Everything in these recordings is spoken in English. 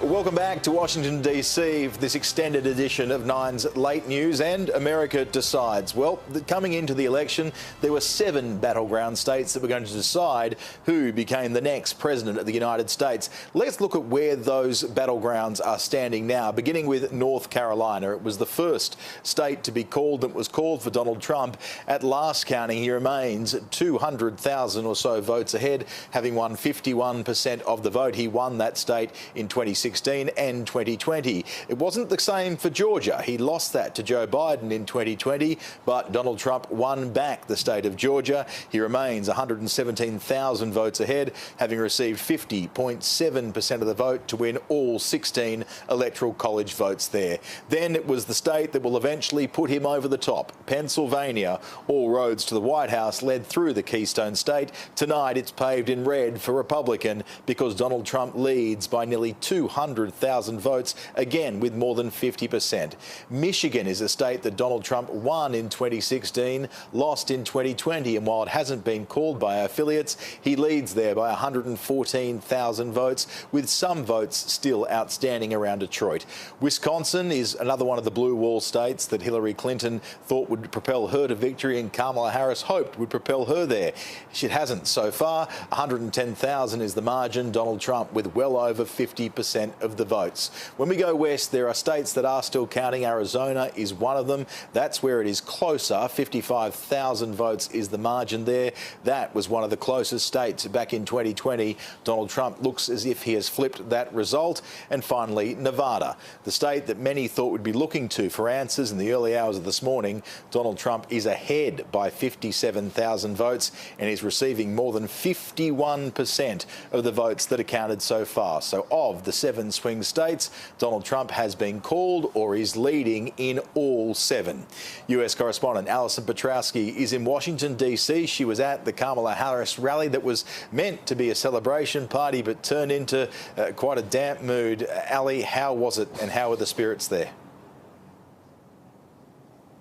Welcome back to Washington, D.C. for this extended edition of Nine's Late News and America Decides. Well, coming into the election, there were 7 battleground states that were going to decide who became the next president of the United States. Let's look at where those battlegrounds are standing now, beginning with North Carolina. It was the first state to be called that was called for Donald Trump. At last counting, he remains 200,000 or so votes ahead, having won 51% of the vote. He won that state in 2016 and 2020. It wasn't the same for Georgia. He lost that to Joe Biden in 2020, but Donald Trump won back the state of Georgia. He remains 117,000 votes ahead, having received 50.7% of the vote to win all 16 electoral college votes there. Then it was the state that will eventually put him over the top, Pennsylvania. All roads to the White House led through the Keystone State. Tonight it's paved in red for Republican because Donald Trump leads by nearly 200,000 votes, again with more than 50%. Michigan is a state that Donald Trump won in 2016, lost in 2020, and while it hasn't been called by affiliates, he leads there by 114,000 votes, with some votes still outstanding around Detroit. Wisconsin is another one of the blue wall states that Hillary Clinton thought would propel her to victory and Kamala Harris hoped would propel her there. It hasn't so far. 110,000 is the margin. Donald Trump with well over 50% of the votes. When we go west, there are states that are still counting. Arizona is one of them. That's where it is closer. 55,000 votes is the margin there. That was one of the closest states back in 2020. Donald Trump looks as if he has flipped that result. And finally, Nevada, the state that many thought would be looking to for answers in the early hours of this morning. Donald Trump is ahead by 57,000 votes and is receiving more than 51% of the votes that are counted so far. So of the 7 swing states, Donald Trump has been called or is leading in all 7. US correspondent Alison Petrowski is in Washington, D.C. She was at the Kamala Harris rally that was meant to be a celebration party but turned into quite a damp mood. Ali, how was it and how were the spirits there?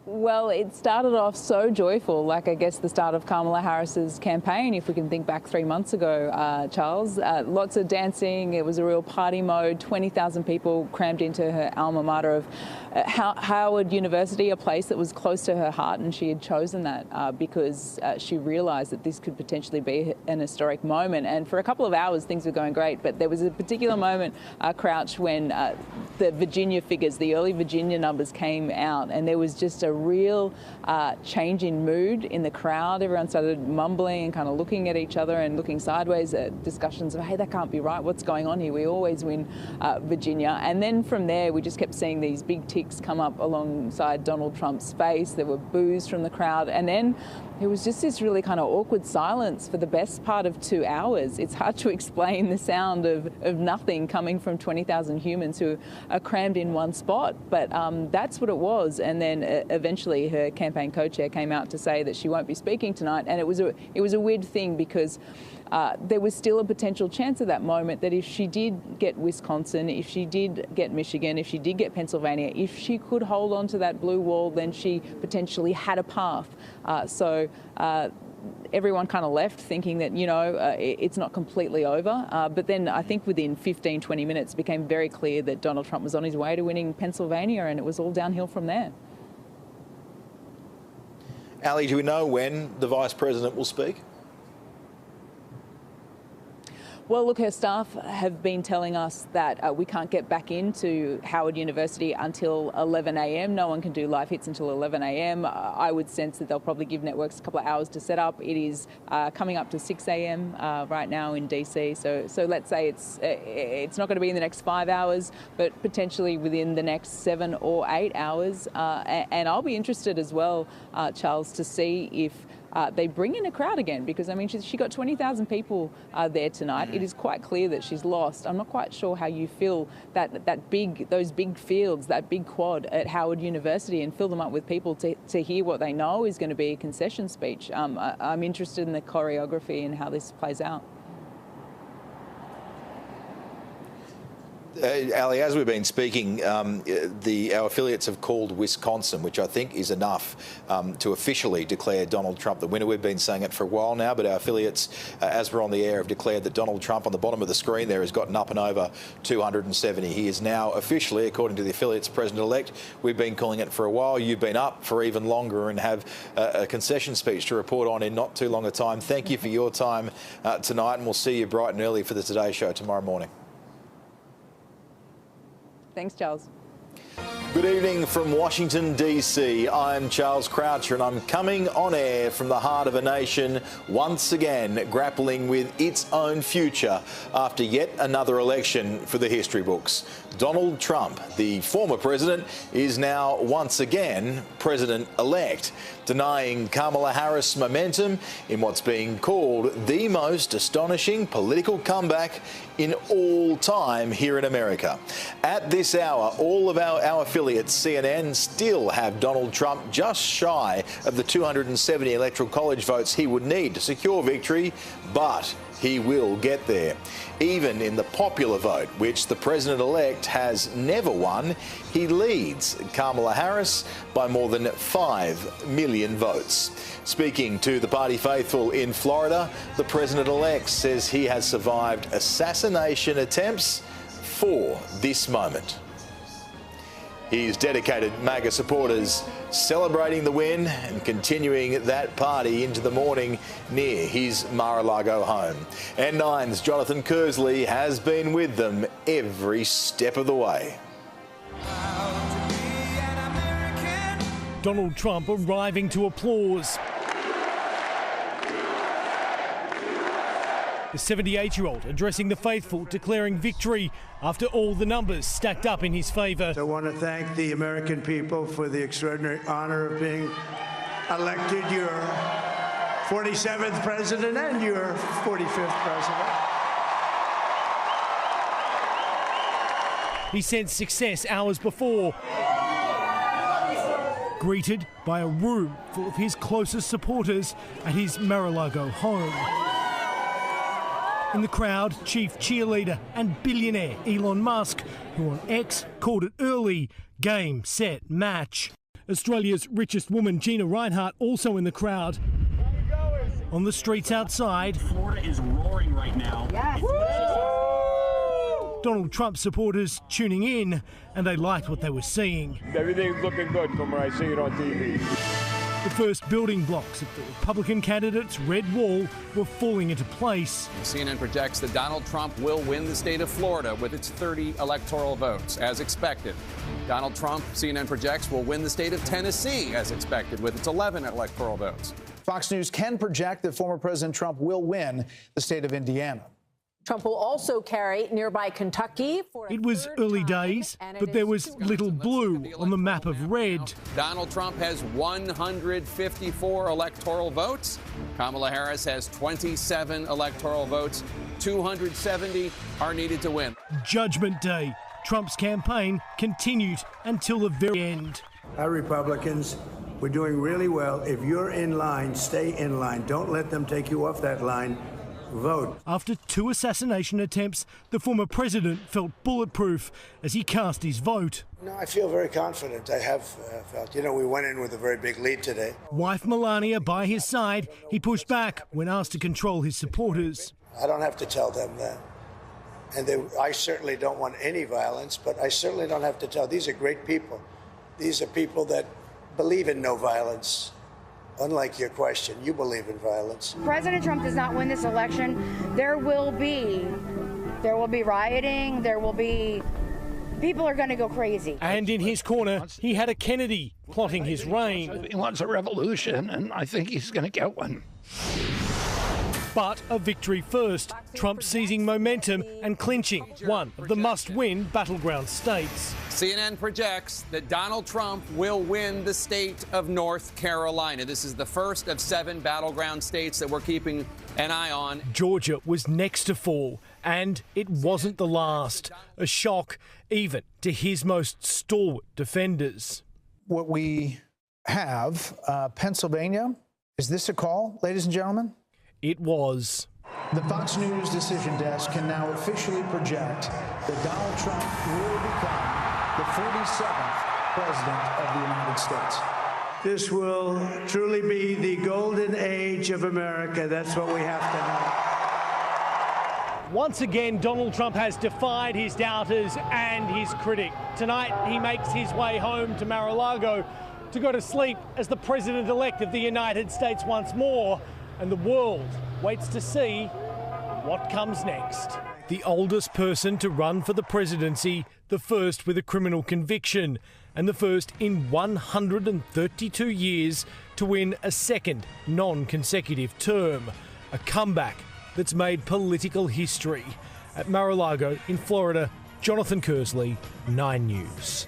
Well, it started off so joyful, like I guess the start of Kamala Harris's campaign, if we can think back 3 months ago, Charles. Lots of dancing. It was a real party mode. 20,000 people crammed into her alma mater of Howard University, a place that was close to her heart, and she had chosen that because she realised that this could potentially be an historic moment. And for a couple of hours, things were going great, but there was a particular moment, Crouch, when the Virginia figures, the early Virginia numbers came out, and there was just a real change in mood in the crowd. Everyone started mumbling and kind of looking at each other and looking sideways at discussions of, hey, that can't be right. What's going on here? We always win Virginia. And then from there, we just kept seeing these big ticks come up alongside Donald Trump's face. There were boos from the crowd. And then it was just this really kind of awkward silence for the best part of 2 hours. It's hard to explain the sound of nothing coming from 20,000 humans who are crammed in one spot. But that's what it was. And then eventually her campaign co-chair came out to say that she won't be speaking tonight. And it was a weird thing because there was still a potential chance at that moment that if she did get Wisconsin, if she did get Michigan, if she did get Pennsylvania, if she could hold on to that blue wall, then she potentially had a path. Everyone kind of left thinking that, it's not completely over. But then I think within 15, 20 minutes, it became very clear that Donald Trump was on his way to winning Pennsylvania, and it was all downhill from there. Ali, do we know when the Vice President will speak? Well, look, her staff have been telling us that we can't get back into Howard University until 11 a.m. No one can do live hits until 11 a.m. I would sense that they'll probably give networks a couple of hours to set up. It is coming up to 6 a.m. Right now in DC. So let's say it's not going to be in the next 5 hours, but potentially within the next 7 or 8 hours. And I'll be interested as well, Charles, to see if they bring in a crowd again, because I mean she got 20,000 people there tonight. It is quite clear that she's lost. I'm not quite sure how you fill those big fields, that big quad at Howard University, and fill them up with people to hear what they know is going to be a concession speech. I'm interested in the choreography and how this plays out. Ali, as we've been speaking, our affiliates have called Wisconsin, which I think is enough to officially declare Donald Trump the winner. We've been saying it for a while now, but our affiliates, as we're on the air, have declared that Donald Trump, on the bottom of the screen there, has gotten up and over 270. He is now officially, according to the affiliates, president-elect. We've been calling it for a while. You've been up for even longer and have a concession speech to report on in not too long a time. Thank you for your time tonight, and we'll see you bright and early for the Today Show tomorrow morning. Thanks, Charles. Good evening from Washington, D.C. I'm Charles Croucher, and I'm coming on air from the heart of a nation once again grappling with its own future after yet another election for the history books. Donald Trump, the former president, is now once again president-elect, denying Kamala Harris momentum in what's being called the most astonishing political comeback in all time here in America. At this hour, all of our affiliates, CNN, still have Donald Trump just shy of the 270 electoral college votes he would need to secure victory, but he will get there. Even in the popular vote, which the president-elect has never won, he leads Kamala Harris by more than 5 million votes. Speaking to the party faithful in Florida, the president-elect says he has survived assassination attempts for this moment. His dedicated MAGA supporters celebrating the win and continuing that party into the morning near his Mar-a-Lago home. N9's Jonathan Kersley has been with them every step of the way. Donald Trump arriving to applause. The 78-year-old addressing the faithful, declaring victory after all the numbers stacked up in his favour. I want to thank the American people for the extraordinary honour of being elected your 47th president and your 45th president. He sensed success hours before, greeted by a room full of his closest supporters at his Mar-a-Lago home. In the crowd, chief cheerleader and billionaire Elon Musk, who on X called it early, game, set, match. Australia's richest woman, Gina Rinehart, also in the crowd. On the streets outside, Florida is roaring right now. Yes. Donald Trump supporters tuning in, and they liked what they were seeing. Everything's looking good from where I see it on TV. The first building blocks of the Republican candidate's red wall were falling into place. CNN projects that Donald Trump will win the state of Florida with its 30 electoral votes, as expected. Donald Trump, CNN projects, will win the state of Tennessee, as expected, with its 11 electoral votes. Fox News can project that former President Trump will win the state of Indiana. Trump will also carry nearby Kentucky for It was early days, but there was little blue on the map of red. Donald Trump has 154 electoral votes. Kamala Harris has 27 electoral votes. 270 are needed to win. Judgment Day. Trump's campaign continued until the very end. Our Republicans, we're doing really well. If you're in line, stay in line. Don't let them take you off that line. Vote. After 2 assassination attempts, the former president felt bulletproof as he cast his vote. No, I feel very confident. I have felt. You know, we went in with a very big lead today. Wife Melania by his side, he pushed back when asked to control his supporters. I don't have to tell them that. And I certainly don't want any violence, but I certainly don't have to tell. These are great people. These are people that believe in no violence. Unlike your question, you believe in violence. President Trump does not win this election. There will be rioting. People are going to go crazy. And in his corner, he had a Kennedy plotting his reign. He wants a revolution, and I think he's going to get one. But a victory first, Trump seizing momentum and clinching one of the must-win battleground states. CNN projects that Donald Trump will win the state of North Carolina. This is the first of 7 battleground states that we're keeping an eye on. Georgia was next to fall, and it wasn't the last. A shock even to his most stalwart defenders. What we have, Pennsylvania, is this a call, ladies and gentlemen? It was. The Fox News decision desk can now officially project that Donald Trump will become the 47th president of the United States. This will truly be the golden age of America. That's what we have to know. Once again, Donald Trump has defied his doubters and his critic. Tonight, he makes his way home to Mar-a-Lago to go to sleep as the president-elect of the United States once more, and the world waits to see what comes next. The oldest person to run for the presidency, the first with a criminal conviction, and the first in 132 years to win a second non-consecutive term. A comeback that's made political history. At Mar-a-Lago in Florida, Jonathan Kersley, 9 News.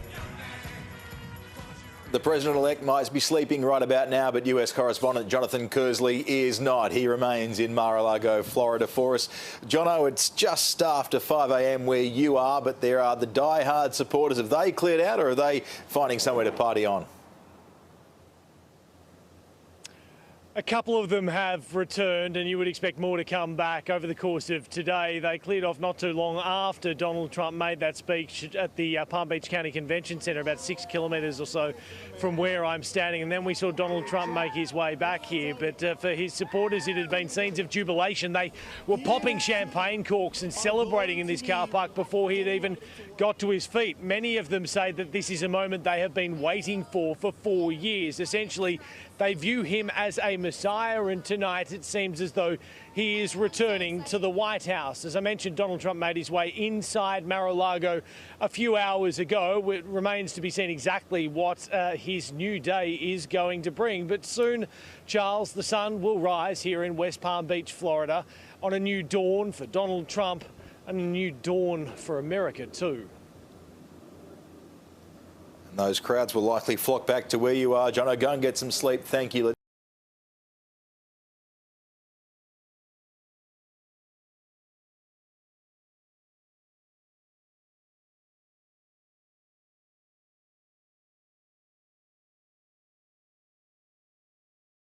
The president-elect might be sleeping right about now, but US correspondent Jonathan Kersley is not. He remains in Mar-a-Lago, Florida for us. Jono, it's just after 5 a.m. where you are, but there are the die-hard supporters. Have they cleared out, or are they finding somewhere to party on? A couple of them have returned, and you would expect more to come back over the course of today. They cleared off not too long after Donald Trump made that speech at the Palm Beach County Convention Centre, about 6 kilometres or so from where I'm standing. And then we saw Donald Trump make his way back here. But for his supporters, it had been scenes of jubilation. They were popping champagne corks and celebrating in this car park before he had even got to his feet. Many of them say that this is a moment they have been waiting for 4 years. Essentially, they view him as a messiah, and tonight it seems as though he is returning to the White House. As I mentioned, Donald Trump made his way inside Mar-a-Lago a few hours ago. It remains to be seen exactly what his new day is going to bring. But soon, Charles, the sun will rise here in West Palm Beach, Florida, on a new dawn for Donald Trump and a new dawn for America too. Those crowds will likely flock back to where you are. Jono, go and get some sleep. Thank you.